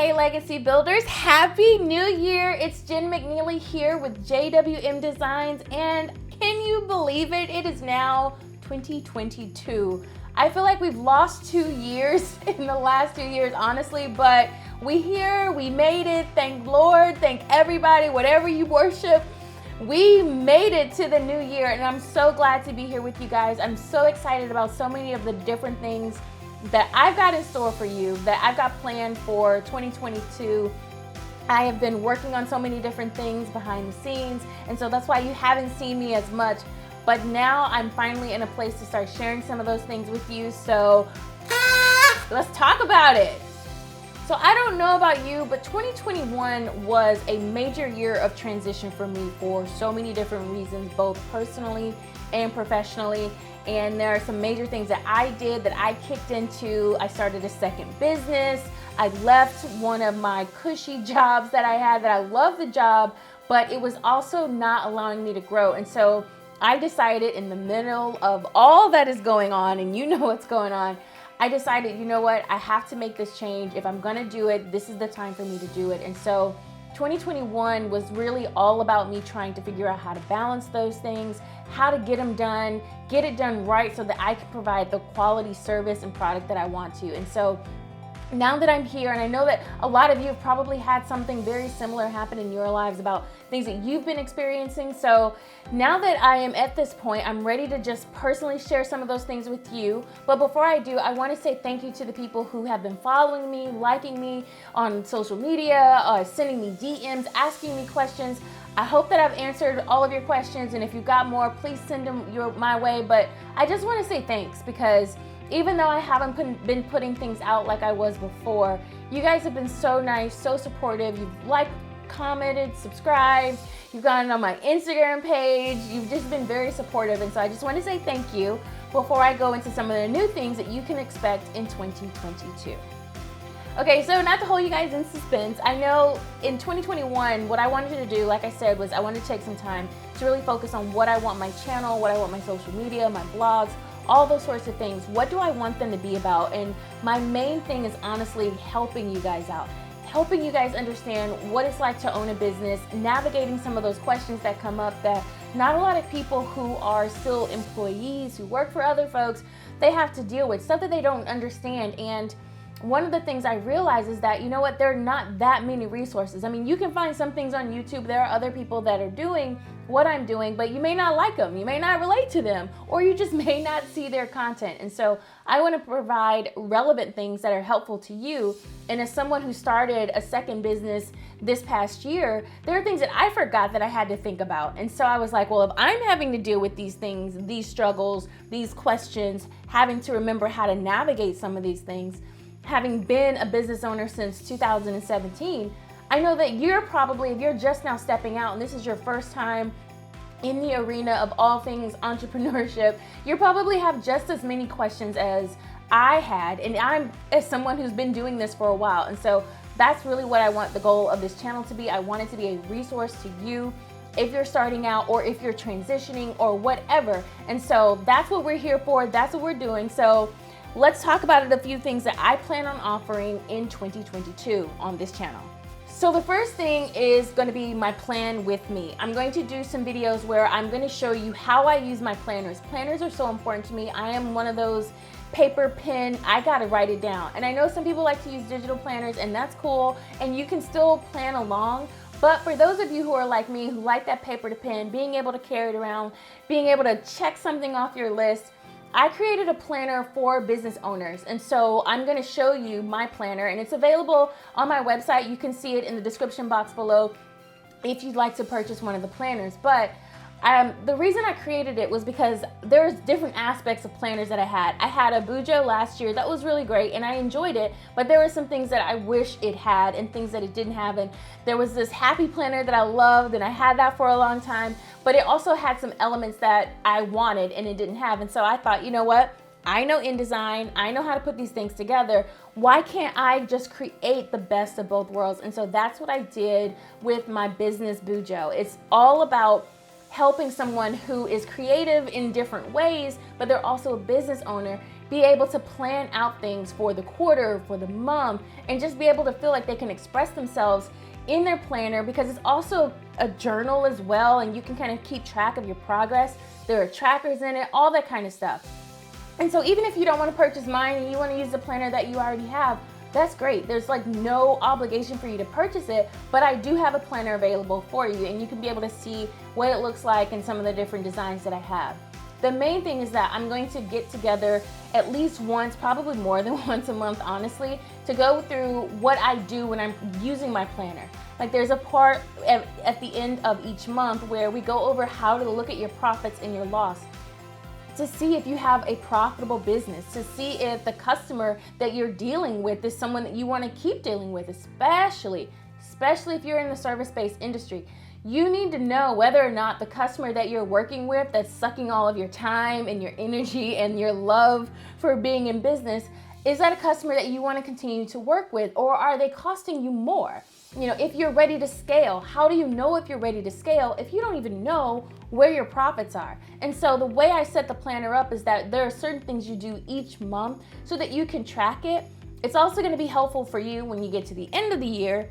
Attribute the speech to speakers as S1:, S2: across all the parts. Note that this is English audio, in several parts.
S1: Hey Legacy Builders, Happy New Year! It's Jenn McNeely here with JWM Designs, and can you believe it? It is now 2022. I feel like we've lost 2 years in the last 2 years, honestly, but we made it. Thank Lord, thank everybody, whatever you worship. We made it to the new year, and I'm so glad to be here with you guys. I'm so excited about so many of the different things that I've got in store for you, that I've got planned for 2022. I have been working on so many different things behind the scenes, and so that's why you haven't seen me as much. But now I'm finally in a place to start sharing some of those things with you, so let's talk about it. So I don't know about you, but 2021 was a major year of transition for me for so many different reasons, both personally and professionally. And there are some major things that I did that I kicked into. I started a second business. I left one of my cushy jobs that I had, that I loved the job, but it was also not allowing me to grow. And so I decided, in the middle of all that is going on, and you know what's going on, I decided, you know what, I have to make this change. If I'm gonna do it, this is the time for me to do it. And so 2021 was really all about me trying to figure out how to balance those things, how to get them done, get it done right so that I can provide the quality service and product that I want to. And so now that I'm here, and I know that a lot of you have probably had something very similar happen in your lives about things that you've been experiencing. So now that I am at this point, I'm ready to just personally share some of those things with you. But before I do, I want to say thank you to the people who have been following me, liking me on social media, sending me DMs, asking me questions. I hope that I've answered all of your questions, and if you've got more, please send them my way. But I just want to say thanks, because even though I haven't been putting things out like I was before, you guys have been so nice, so supportive. You've liked, commented, subscribed, you've gotten on my Instagram page. You've just been very supportive, and so I just want to say thank you before I go into some of the new things that you can expect in 2022. Okay, so not to hold you guys in suspense, I know in 2021, what I wanted to do, like I said, was I wanted to take some time to really focus on what I want my channel, what I want my social media, my blogs, all those sorts of things. What do I want them to be about? And my main thing is honestly helping you guys out, helping you guys understand what it's like to own a business, navigating some of those questions that come up that not a lot of people who are still employees, who work for other folks, they have to deal with, stuff that they don't understand. And one of the things I realize is that, you know what, there are not that many resources. I mean, you can find some things on YouTube. There are other people that are doing what I'm doing, but you may not like them, you may not relate to them, or you just may not see their content. And so I want to provide relevant things that are helpful to you. And as someone who started a second business this past year, there are things that I forgot that I had to think about. And so I was like, well, if I'm having to deal with these things, these struggles, these questions, having to remember how to navigate some of these things, having been a business owner since 2017, I know that you're probably, if you're just now stepping out and this is your first time in the arena of all things entrepreneurship, you probably have just as many questions as I had, and I'm as someone who's been doing this for a while. And so that's really what I want the goal of this channel to be. I want it to be a resource to you if you're starting out, or if you're transitioning, or whatever. And so that's what we're here for, that's what we're doing. So let's talk about a few things that I plan on offering in 2022 on this channel. So the first thing is going to be my plan with me. I'm going to do some videos where I'm going to show you how I use my planners. Planners are so important to me. I am one of those paper, pen, I got to write it down. And I know some people like to use digital planners, and that's cool, and you can still plan along. But for those of you who are like me, who like that paper to pen, being able to carry it around, being able to check something off your list, I created a planner for business owners. And so I'm going to show you my planner, and it's available on my website. You can see it in the description box below if you'd like to purchase one of the planners. But the reason I created it was because there's different aspects of planners that I had. I had a Bujo last year that was really great, and I enjoyed it, but there were some things that I wish it had and things that it didn't have. And there was this Happy planner that I loved, and I had that for a long time, but it also had some elements that I wanted and it didn't have. And so I thought, you know what? I know InDesign, I know how to put these things together. Why can't I just create the best of both worlds? And so that's what I did with my business Bujo. It's all about helping someone who is creative in different ways, but they're also a business owner, be able to plan out things for the quarter, for the month, and just be able to feel like they can express themselves in their planner, because it's also a journal as well, and you can kind of keep track of your progress. There are trackers in it, all that kind of stuff. And so even if you don't want to purchase mine and you want to use the planner that you already have, that's great. There's like no obligation for you to purchase it, but I do have a planner available for you, and you can be able to see what it looks like and some of the different designs that I have. The main thing is that I'm going to get together at least once, probably more than once a month, honestly, to go through what I do when I'm using my planner. Like there's a part at the end of each month where we go over how to look at your profits and your loss, to see if you have a profitable business, to see if the customer that you're dealing with is someone that you want to keep dealing with, especially if you're in the service-based industry. You need to know whether or not the customer that you're working with, that's sucking all of your time and your energy and your love for being in business, is that a customer that you want to continue to work with, or are they costing you more? You know, if you're ready to scale, how do you know if you're ready to scale if you don't even know where your profits are? And so the way I set the planner up is that there are certain things you do each month so that you can track it. It's also going to be helpful for you when you get to the end of the year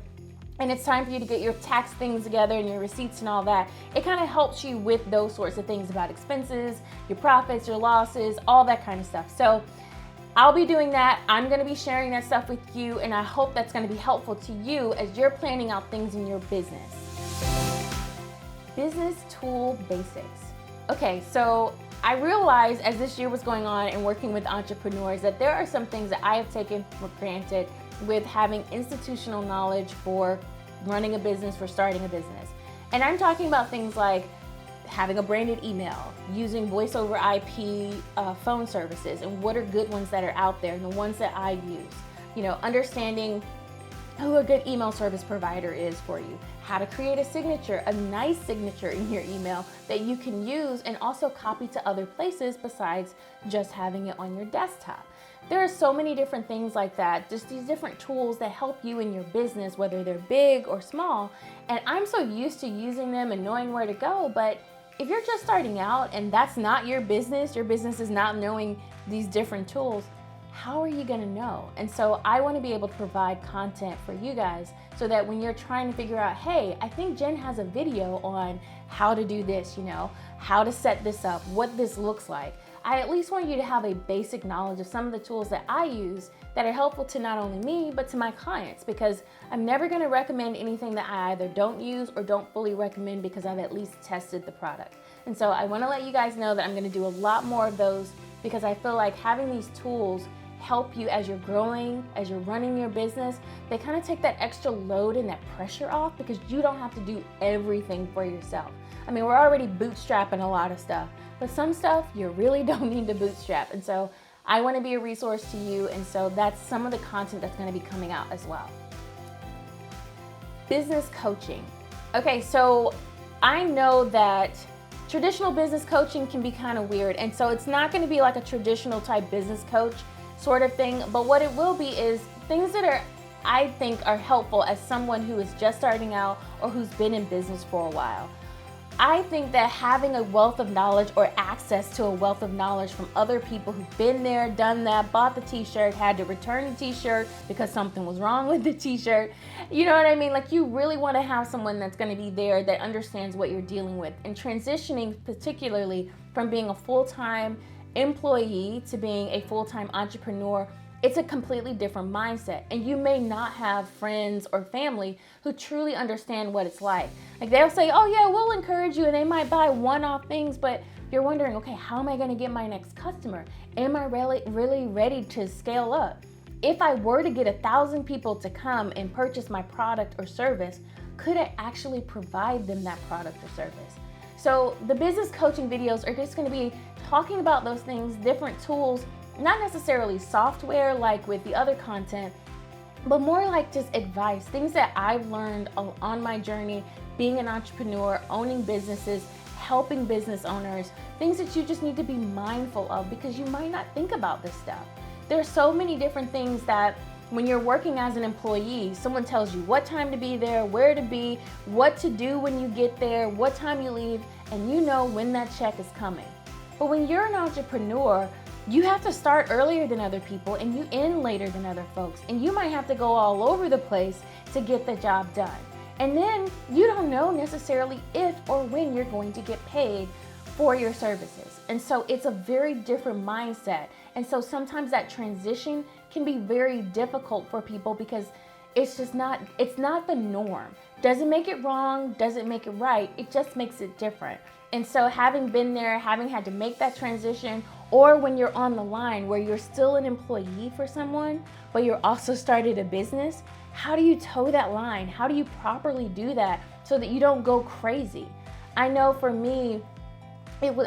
S1: and it's time for you to get your tax things together and your receipts and all that. It kind of helps you with those sorts of things about expenses, your profits, your losses, all that kind of stuff. So I'll be doing that. I'm going to be sharing that stuff with you, and I hope that's going to be helpful to you as you're planning out things in your business. Business tool basics. Okay, so I realized as this year was going on and working with entrepreneurs that there are some things that I have taken for granted with having institutional knowledge for running a business, for starting a business. And I'm talking about things like having a branded email, using voice over IP phone services, and what are good ones that are out there and the ones that I use. You know, understanding who a good email service provider is for you, how to create a signature, a nice signature in your email that you can use and also copy to other places besides just having it on your desktop. There are so many different things like that, just these different tools that help you in your business, whether they're big or small. And I'm so used to using them and knowing where to go, but if you're just starting out and that's not your business is not knowing these different tools, how are you gonna know? And so I wanna be able to provide content for you guys so that when you're trying to figure out, hey, I think Jen has a video on how to do this, you know, how to set this up, what this looks like. I at least want you to have a basic knowledge of some of the tools that I use that are helpful to not only me, but to my clients, because I'm never gonna recommend anything that I either don't use or don't fully recommend because I've at least tested the product. And so I wanna let you guys know that I'm gonna do a lot more of those because I feel like having these tools help you as you're growing, as you're running your business. They kind of take that extra load and that pressure off because you don't have to do everything for yourself. I mean, we're already bootstrapping a lot of stuff, but some stuff you really don't need to bootstrap. And so I want to be a resource to you, and so that's some of the content that's going to be coming out as well. Business coaching. Okay, so I know that traditional business coaching can be kind of weird, and so it's not going to be like a traditional type business coach sort of thing, but what it will be is things that I think are helpful as someone who is just starting out or who's been in business for a while. I think that having a wealth of knowledge or access to a wealth of knowledge from other people who've been there, done that, bought the t-shirt, had to return the t-shirt because something was wrong with the t-shirt, you know what I mean? Like, you really want to have someone that's going to be there that understands what you're dealing with. And transitioning particularly from being a full-time employee to being a full-time entrepreneur, it's a completely different mindset, and you may not have friends or family who truly understand what it's like. Like, they'll say, oh yeah, we'll encourage you, and they might buy one-off things, but you're wondering, okay, how am I going to get my next customer? Am I really ready to scale up? If I were to get 1,000 people to come and purchase my product or service, could I actually provide them that product or service? So the business coaching videos are just going to be talking about those things, different tools, not necessarily software like with the other content, but more like just advice, things that I've learned on my journey, being an entrepreneur, owning businesses, helping business owners, things that you just need to be mindful of because you might not think about this stuff. There's so many different things that when you're working as an employee, someone tells you what time to be there, where to be, what to do when you get there, what time you leave, and you know when that check is coming. But when you're an entrepreneur, you have to start earlier than other people and you end later than other folks. And you might have to go all over the place to get the job done. And then you don't know necessarily if or when you're going to get paid for your services. And so it's a very different mindset. And so sometimes that transition can be very difficult for people because it's not the norm. Doesn't make it wrong, doesn't make it right, it just makes it different. And so having been there, having had to make that transition, or when you're on the line where you're still an employee for someone, but you're also started a business, how do you toe that line? How do you properly do that so that you don't go crazy? I know for me,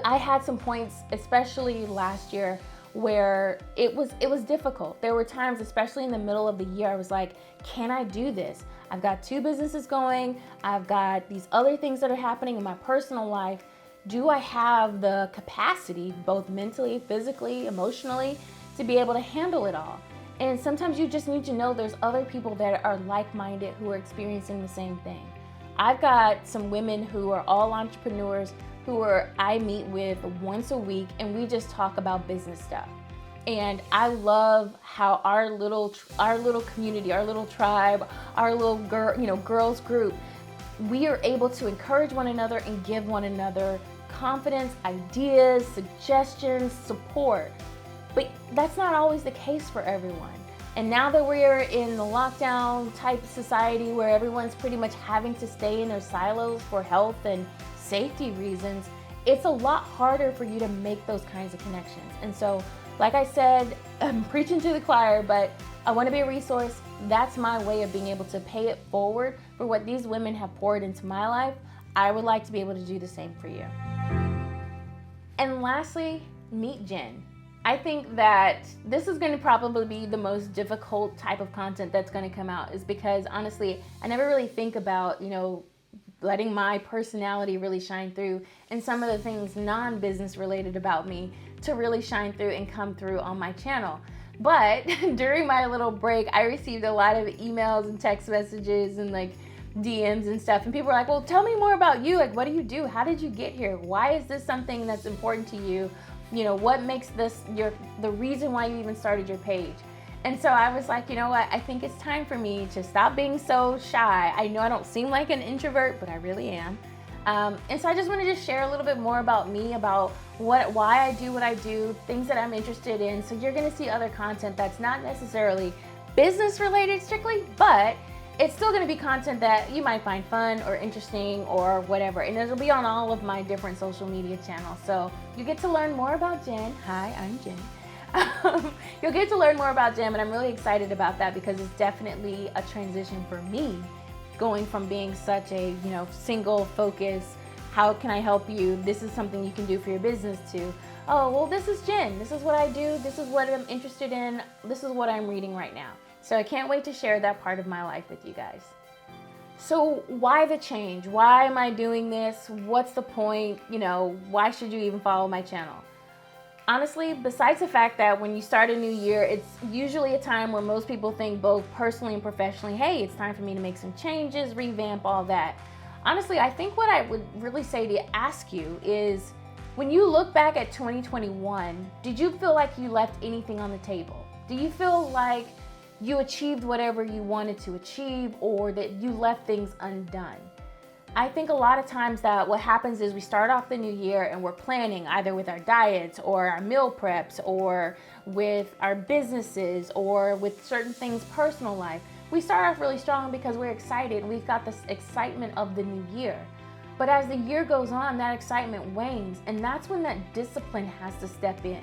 S1: I had some points, especially last year, where it was difficult. There were times, especially in the middle of the year, I was like, can I do this? I've got 2 businesses going. I've got these other things that are happening in my personal life. Do I have the capacity, both mentally, physically, emotionally, to be able to handle it all? And sometimes you just need to know there's other people that are like-minded who are experiencing the same thing. I've got some women who are all entrepreneurs I meet with once a week, and we just talk about business stuff. And I love how our little community, our little tribe, our little girls group, we are able to encourage one another and give one another confidence, ideas, suggestions, support. But that's not always the case for everyone. And now that we're in the lockdown type society where everyone's pretty much having to stay in their silos for health and safety reasons, it's a lot harder for you to make those kinds of connections. And so, like I said, I'm preaching to the choir, but I want to be a resource. That's my way of being able to pay it forward for what these women have poured into my life. I would like to be able to do the same for you. And lastly, meet Jenn. I think that this is going to probably be the most difficult type of content that's going to come out, is because honestly, I never really think about, letting my personality really shine through and some of the things non-business related about me to really shine through and come through on my channel. But during my little break, I received a lot of emails and text messages and DMs and stuff. And people were like, well, tell me more about you. What do you do? How did you get here? Why is this something that's important to you? What makes this the reason why you even started your page? And so I was like, you know what? I think it's time for me to stop being so shy. I know I don't seem like an introvert, but I really am. And so I just wanted to share a little bit more about me, about why I do what I do, things that I'm interested in. So you're going to see other content that's not necessarily business related strictly, but it's still going to be content that you might find fun or interesting or whatever. And it'll be on all of my different social media channels. So you get to learn more about Jenn. Hi, I'm Jenn. You'll get to learn more about Jenn, and I'm really excited about that because it's definitely a transition for me, going from being such a single focus, how can I help you, this is something you can do for your business, to oh well, this is Jenn, this is what I do, this is what I'm interested in, this is what I'm reading right now. So I can't wait to share that part of my life with you guys. So why the change? Why am I doing this? What's the point? Why should you even follow my channel? Honestly, besides the fact that when you start a new year, it's usually a time where most people think both personally and professionally, hey, it's time for me to make some changes, revamp, all that. Honestly, I think what I would really say to ask you is, when you look back at 2021, did you feel like you left anything on the table? Do you feel like you achieved whatever you wanted to achieve, or that you left things undone? I think a lot of times that what happens is we start off the new year and we're planning either with our diets or our meal preps or with our businesses or with certain things, personal life. We start off really strong because we're excited. We've got this excitement of the new year. But as the year goes on, that excitement wanes, and that's when that discipline has to step in.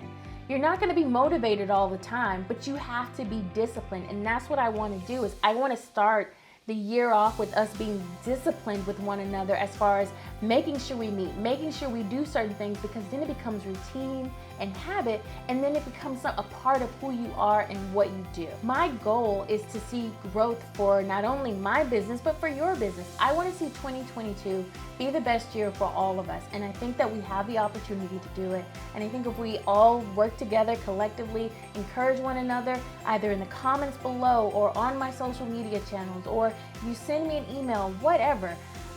S1: You're not going to be motivated all the time, but you have to be disciplined. And that's what I want to do, is I want to start the year off with us being disciplined with one another as far as making sure we meet, making sure we do certain things, because then it becomes routine and habit, and then it becomes a part of who you are and what you do. My goal is to see growth for not only my business, but for your business. I want to see 2022 be the best year for all of us, and I think that we have the opportunity to do it. And I think if we all work together collectively, encourage one another, either in the comments below or on my social media channels, or you send me an email, whatever,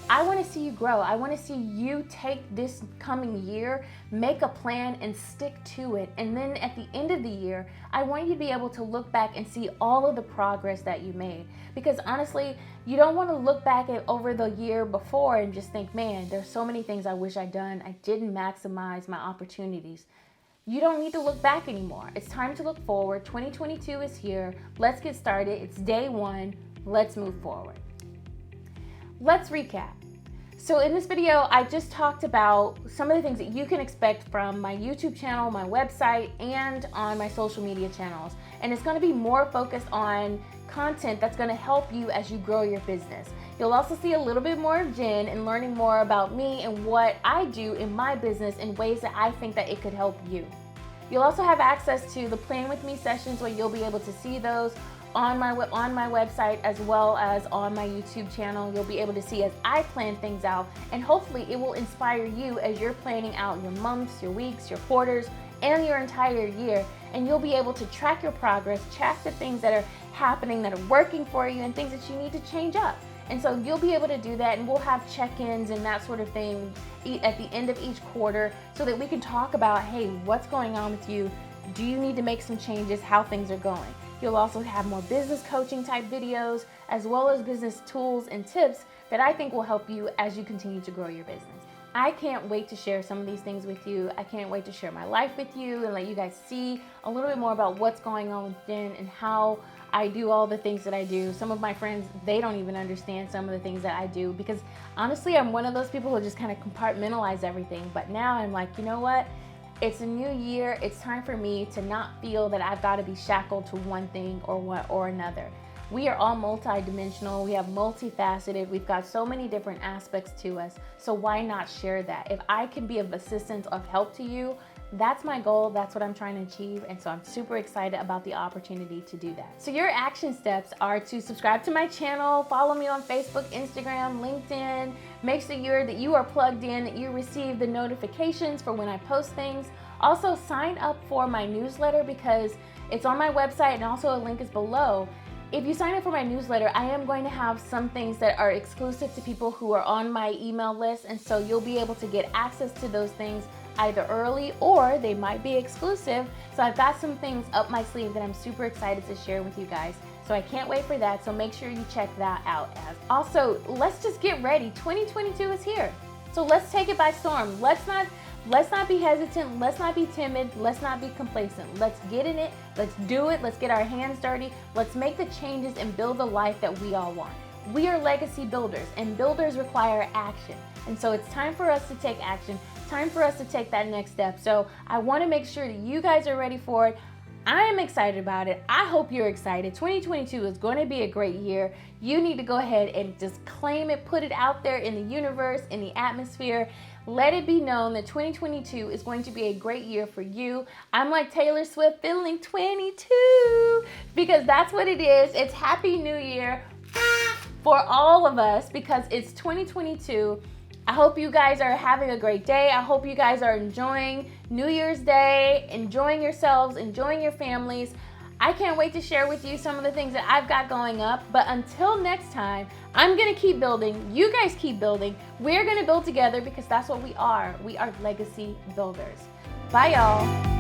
S1: I want to see you grow. I want to see you take this coming year, make a plan and stick to it. And then at the end of the year, I want you to be able to look back and see all of the progress that you made. Because honestly, you don't want to look back at over the year before and just think, man, there's so many things I wish I'd done. I didn't maximize my opportunities. You don't need to look back anymore. It's time to look forward. 2022 is here. Let's get started. It's day one. Let's move forward. Let's recap. So in this video, I just talked about some of the things that you can expect from my YouTube channel, my website, and on my social media channels. And it's going to be more focused on content that's going to help you as you grow your business. You'll also see a little bit more of Jen and learning more about me and what I do in my business in ways that I think that it could help you. You'll also have access to the Plan With Me sessions where you'll be able to see those on my website as well as on my YouTube channel. You'll be able to see as I plan things out, and hopefully it will inspire you as you're planning out your months, your weeks, your quarters, and your entire year. And you'll be able to track your progress, track the things that are happening, that are working for you, and things that you need to change up. And so you'll be able to do that, and we'll have check-ins and that sort of thing at the end of each quarter so that we can talk about, hey, what's going on with you? Do you need to make some changes? How things are going? You'll also have more business coaching type videos as well as business tools and tips that I think will help you as you continue to grow your business. I can't wait to share some of these things with you. I can't wait to share my life with you and let you guys see a little bit more about what's going on with Jen and how I do all the things that I do. Some of my friends, they don't even understand some of the things that I do because honestly, I'm one of those people who just kind of compartmentalize everything. But now I'm like, you know what? It's a new year. It's time for me to not feel that I've got to be shackled to one thing or another. We are all multidimensional. We have multifaceted. We've got so many different aspects to us. So why not share that? If I can be of assistance, of help to you, that's my goal. That's what I'm trying to achieve. And so I'm super excited about the opportunity to do that. So your action steps are to subscribe to my channel, follow me on Facebook, Instagram, LinkedIn. Make sure that you are plugged in, that you receive the notifications for when I post things. Also sign up for my newsletter because it's on my website and also a link is below. If you sign up for my newsletter, I am going to have some things that are exclusive to people who are on my email list. And so you'll be able to get access to those things either early or they might be exclusive. So I've got some things up my sleeve that I'm super excited to share with you guys. So I can't wait for that. So make sure you check that out. Also, let's just get ready. 2022 is here. So let's take it by storm. Let's not be hesitant. Let's not be timid. Let's not be complacent. Let's get in it. Let's do it. Let's get our hands dirty. Let's make the changes and build the life that we all want. We are legacy builders, and builders require action. And so it's time for us to take action. Time for us to take that next step. So I want to make sure that you guys are ready for it. I am excited about it. I hope you're excited. 2022 is going to be a great year. You need to go ahead and just claim it, put it out there in the universe, in the atmosphere. Let it be known that 2022 is going to be a great year for you. I'm like Taylor Swift feeling 22 because that's what it is. It's Happy New Year for all of us because it's 2022. I hope you guys are having a great day. I hope you guys are enjoying New Year's Day, enjoying yourselves, enjoying your families. I can't wait to share with you some of the things that I've got going up. But until next time, I'm going to keep building. You guys keep building. We're going to build together because that's what we are. We are legacy builders. Bye, y'all.